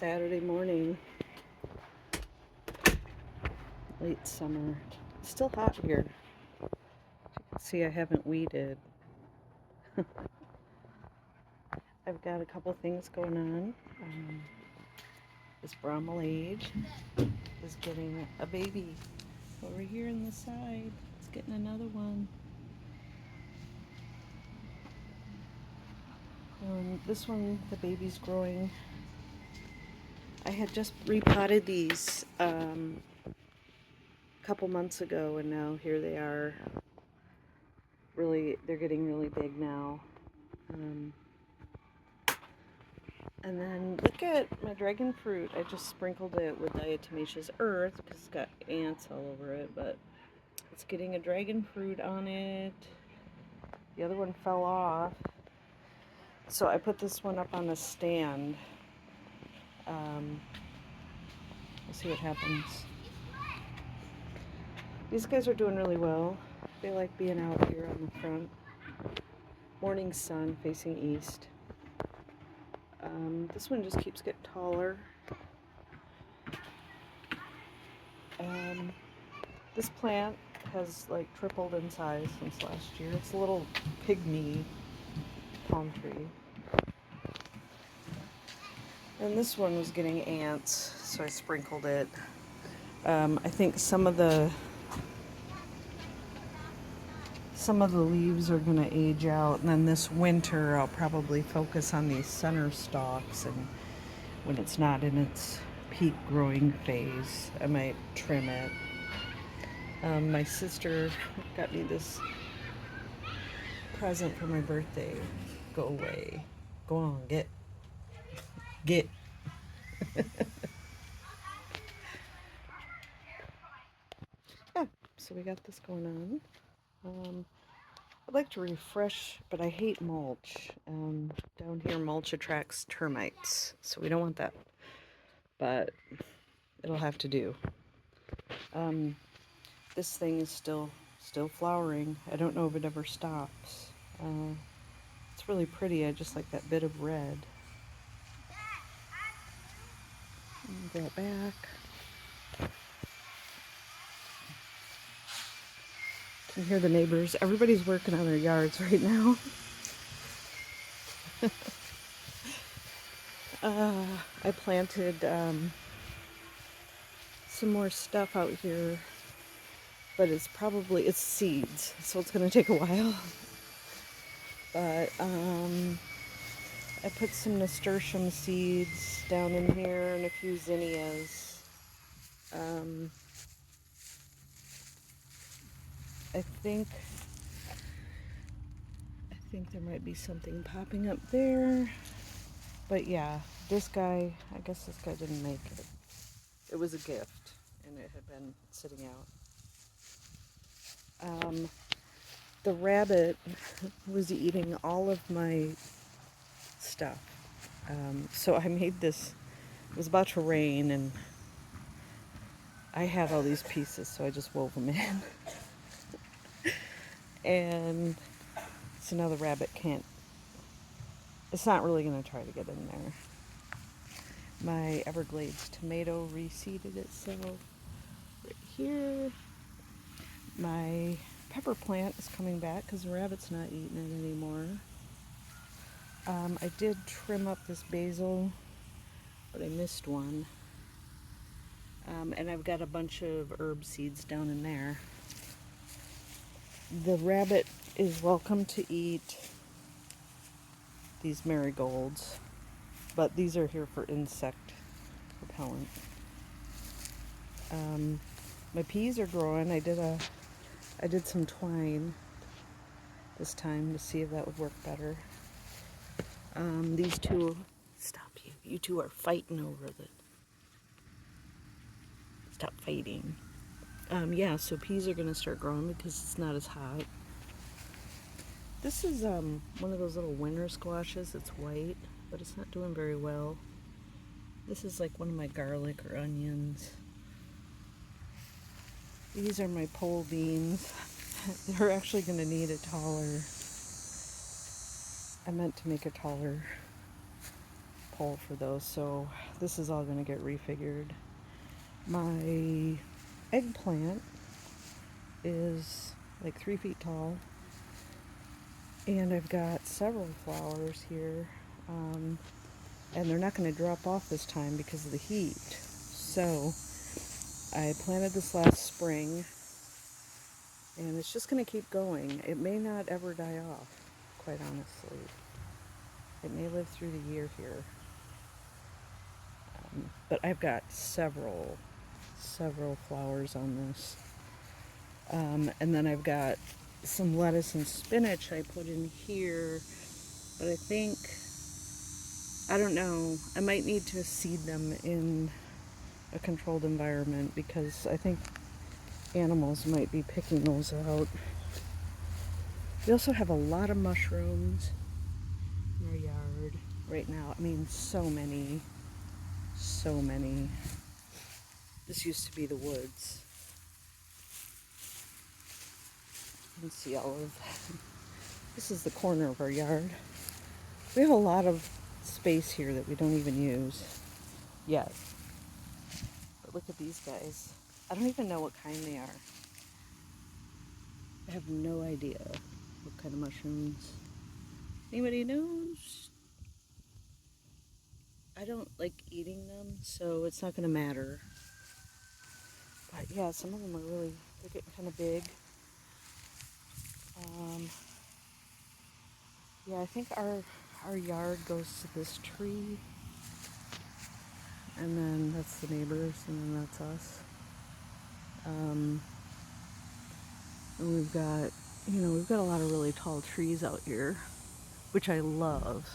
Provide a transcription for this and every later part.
Saturday morning, late summer. It's still hot here. As you can see, I haven't weeded. I've got a couple things going on. This bromeliad is getting a baby over here on the side. It's getting another one. This one, the baby's growing. I had just repotted these a couple months ago, and now here they are. They're getting really big now. And then look at my dragon fruit. I just sprinkled it with diatomaceous earth because it's got ants all over it, but it's getting a dragon fruit on it. The other one fell off. So I put this one up on a stand. We'll see what happens. These guys are doing really well. They like being out here on the front. Morning sun facing east. This one just keeps getting taller. This plant has like tripled in size since last year. It's a little pygmy palm tree. And this one was getting ants, so I sprinkled it. I think some of the leaves are going to age out, and then this winter I'll probably focus on these center stalks, and when it's not in its peak growing phase, I might trim it. My sister got me this present for my birthday. Go away. Go on, get. Yeah, so we got this going on. I'd like to refresh, but I hate mulch. Down here, mulch attracts termites, so we don't want that. But it'll have to do. This thing is still flowering. I don't know if it ever stops. It's really pretty. I just like that bit of red. Move that back. Can hear the neighbors. Everybody's working on their yards right now. I planted some more stuff out here, but it's seeds, so it's gonna take a while. But I put some nasturtium seeds down in here and a few zinnias. I think there might be something popping up there. But yeah, this guy, I guess this guy didn't make it. It was a gift, and it had been sitting out. The rabbit was eating all of my stuff. So I made this. It was about to rain, and I had all these pieces, so I just wove them in. And so now the rabbit can't. It's not really going to try to get in there. My Everglades tomato reseeded itself right here. My pepper plant is coming back because the rabbit's not eating it anymore. I did trim up this basil, but I missed one. And I've got a bunch of herb seeds down in there. The rabbit is welcome to eat these marigolds, but these are here for insect repellent. My peas are growing. I did some twine this time to see if that would work better. These two, stop you. You two are fighting over the. Stop fighting. Yeah, so peas are gonna start growing because it's not as hot. This is one of those little winter squashes. It's white, but it's not doing very well. This is like one of my garlic or onions. These are my pole beans. They're actually going to need a taller. I meant to make a taller tall for those, so this is all going to get refigured. My eggplant is like 3 feet tall, and I've got several flowers here, and they're not going to drop off this time because of the heat. So I planted this last spring, and it's just going to keep going. It may not ever die off, quite honestly. It may live through the year here. But I've got several flowers on this. And then I've got some lettuce and spinach I put in here, but I don't know, I might need to seed them in a controlled environment because I think animals might be picking those out. We also have a lot of mushrooms in our yard right now. I mean, so many. This used to be the woods. You can see all of that. This is the corner of our yard. We have a lot of space here that we don't even use yet. But look at these guys. I don't even know what kind they are. I have no idea what kind of mushrooms. Anybody knows? I don't like eating them, so it's not going to matter. But yeah, some of them are they're getting kind of big. Yeah, I think our yard goes to this tree, and then that's the neighbors, and then that's us. And we've got a lot of really tall trees out here, which I love.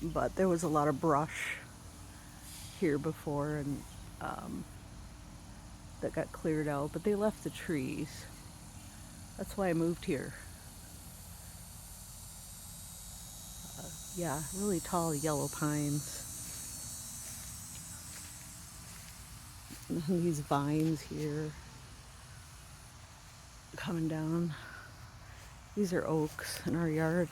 But there was a lot of brush here before, and that got cleared out, but they left the trees. That's why I moved here. Yeah, really tall yellow pines. And then these vines here coming down. These are oaks in our yard.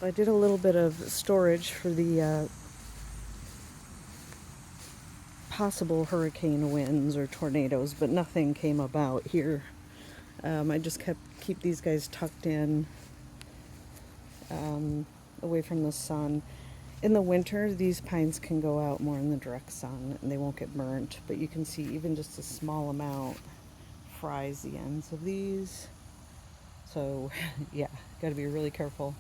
I did a little bit of storage for the possible hurricane winds or tornadoes, but nothing came about here. I just keep these guys tucked in, away from the sun. In the winter, these pines can go out more in the direct sun and they won't get burnt, but you can see even just a small amount fries the ends of these. So yeah, gotta be really careful.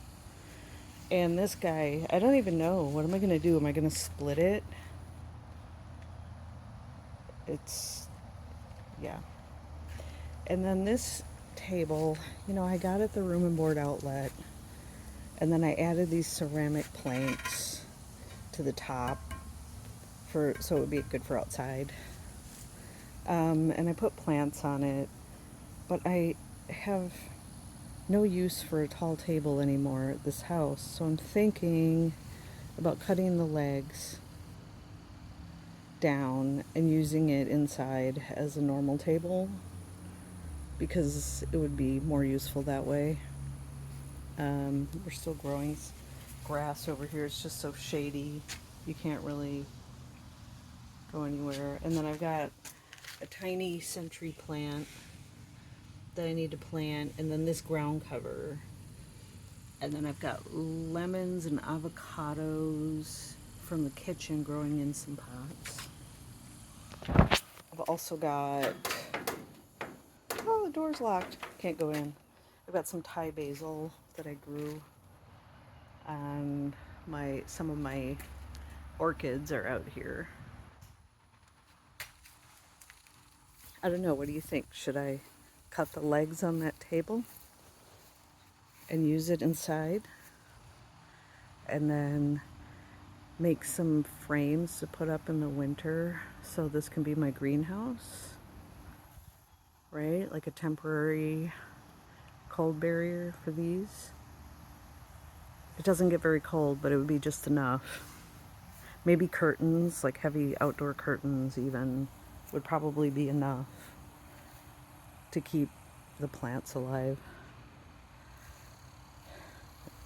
And this guy, I don't even know, what am I gonna do? Am I gonna split it? Yeah. And then this table, I got at the Room and Board outlet, and then I added these ceramic planks to the top so it would be good for outside. And I put plants on it, but I have no use for a tall table anymore at this house, so I'm thinking about cutting the legs down and using it inside as a normal table because it would be more useful that way. We're still growing grass over here. It's just so shady. You can't really go anywhere. And then I've got a tiny century plant that I need to plant, and then this ground cover. And then I've got lemons and avocados from the kitchen growing in some pots. I've also got, oh, the door's locked. Can't go in. I've got some Thai basil that I grew. And some of my orchids are out here. I don't know, what do you think? Should I cut the legs on that table and use it inside? And then make some frames to put up in the winter so this can be my greenhouse, right? Like a temporary cold barrier for these. It doesn't get very cold, but it would be just enough. Maybe curtains, like heavy outdoor curtains even, would probably be enough. to keep the plants alive.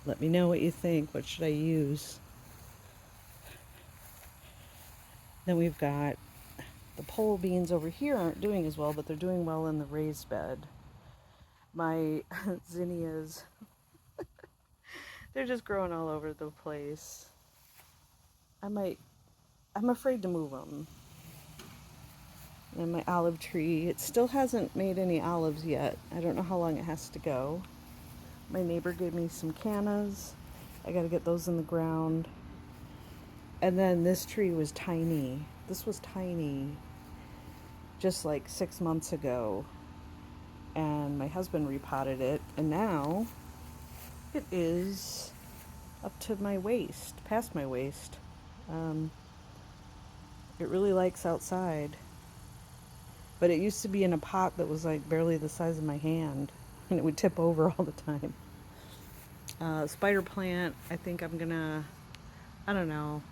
Let me know what you think. What should I use? Then we've got the pole beans over here aren't doing as well, but they're doing well in the raised bed. My zinnias, they're just growing all over the place. I'm afraid to move them. And my olive tree, it still hasn't made any olives yet. I don't know how long it has to go. My neighbor gave me some cannas. I gotta get those in the ground. And then this tree was tiny. This was tiny just like 6 months ago. And my husband repotted it. And now it is up to my waist, past my waist. It really likes outside. But it used to be in a pot that was like barely the size of my hand. And it would tip over all the time. Spider plant, I think I'm gonna, I don't know.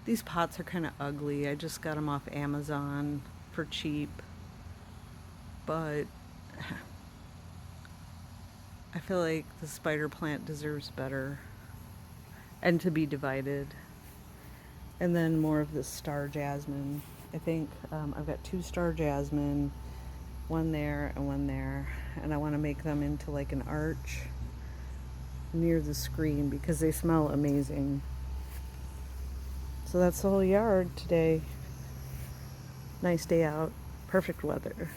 These pots are kind of ugly. I just got them off Amazon for cheap. But I feel like the spider plant deserves better. And to be divided. And then more of the star jasmine. I think I've got 2 star jasmine, one there and one there. And I want to make them into like an arch near the screen because they smell amazing. So that's the whole yard today. Nice day out. Perfect weather.